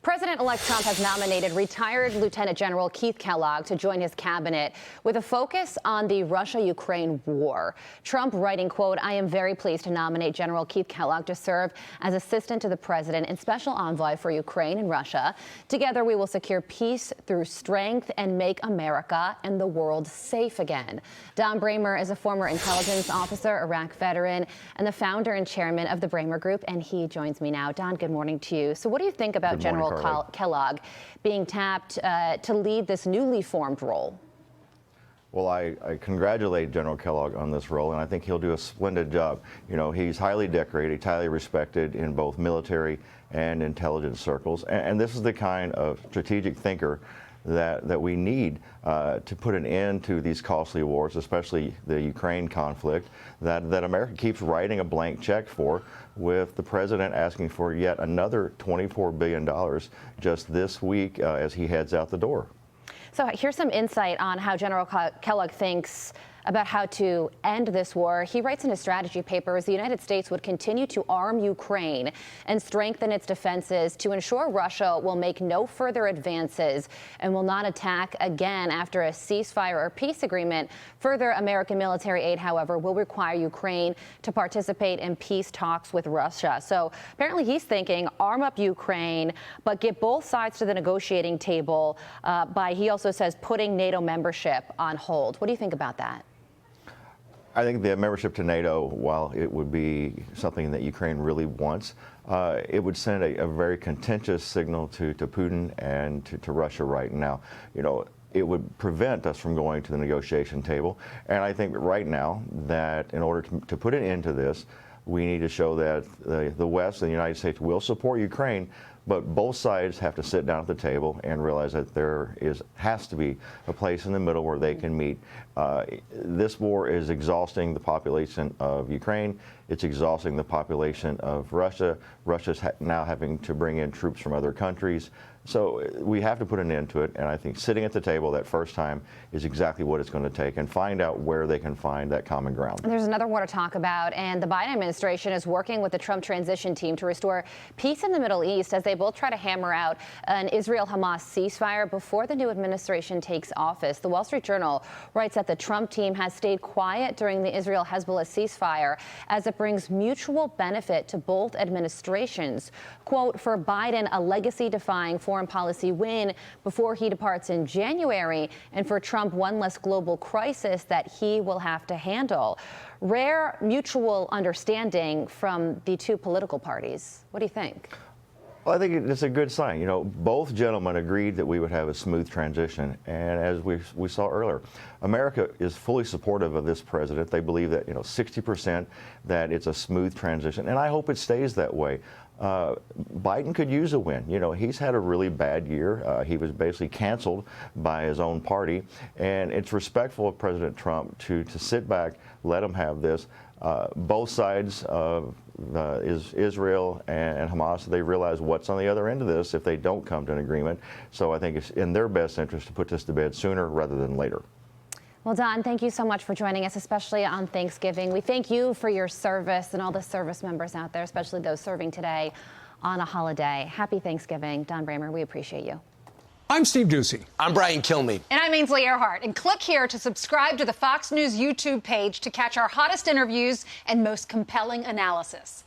President-elect Trump has nominated retired Lieutenant General Keith Kellogg to join his cabinet with a focus on the Russia-Ukraine war. Trump writing, quote, "I am very pleased to nominate General Keith Kellogg to serve as assistant to the president and special envoy for Ukraine and Russia. Together, we will secure peace through strength and make America and the world safe again." Don Bramer is a former intelligence officer, Iraq veteran, and the founder and chairman of the Bramer Group, and he joins me now. Don, good morning to you. So what do you think about General Kellogg being tapped to lead this newly formed role? Well, I congratulate General Kellogg on this role, and I think he'll do a splendid job. You know, he's highly decorated, highly respected in both military and intelligence circles, and this is the kind of strategic thinker that we need to put an end to these costly wars, especially the Ukraine conflict, that America keeps writing a blank check for, with the president asking for yet another $24 billion just this week as he heads out the door. So here's some insight on how General Kellogg thinks about how to end this war. He writes in his strategy papers, the United States would continue to arm Ukraine and strengthen its defenses to ensure Russia will make no further advances and will not attack again after a ceasefire or peace agreement. Further American military aid, however, will require Ukraine to participate in peace talks with Russia. So apparently he's thinking arm up Ukraine, but get both sides to the negotiating table by, he also says, putting NATO membership on hold. What do you think about that? I think the membership to NATO, while it would be something that Ukraine really wants, it would send a very contentious signal to Putin and to Russia right now. You know, it would prevent us from going to the negotiation table. And I think right now that in order to put an end to this, we need to show that the West and the United States will support Ukraine, but both sides have to sit down at the table and realize that there has to be a place in the middle where they can meet. This war is exhausting the population of Ukraine. It's exhausting the population of Russia. Russia's now having to bring in troops from other countries. So we have to put an end to it, and I think sitting at the table that first time is exactly what it's going to take, and find out where they can find that common ground. There's another war to talk about, and the Biden administration is working with the Trump transition team to restore peace in the Middle East as they both try to hammer out an Israel-Hamas ceasefire before the new administration takes office. The Wall Street Journal writes that the Trump team has stayed quiet during the Israel-Hezbollah ceasefire as it brings mutual benefit to both administrations. Quote, for Biden, a legacy-defying foreign policy win before he departs in January, and for Trump, one less global crisis that he will have to handle. Rare mutual understanding from the two political parties. What do you think? Well, I think it's a good sign. You know, both gentlemen agreed that we would have a smooth transition. And as we saw earlier, America is fully supportive of this president. They believe that, 60% that it's a smooth transition. And I hope it stays that way. Biden could use a win. You know, he's had a really bad year. He was basically canceled by his own party. And it's respectful of President Trump to sit back, let him have this. Both sides of Israel and Hamas, they realize what's on the other end of this if they don't come to an agreement. So I think it's in their best interest to put this to bed sooner rather than later. Well, Don, thank you so much for joining us, especially on Thanksgiving. We thank you for your service and all the service members out there, especially those serving today on a holiday. Happy Thanksgiving. Don Bramer, we appreciate you. I'm Steve Ducey. I'm Brian Kilmeade. And I'm Ainsley Earhart. And click here to subscribe to the Fox News YouTube page to catch our hottest interviews and most compelling analysis.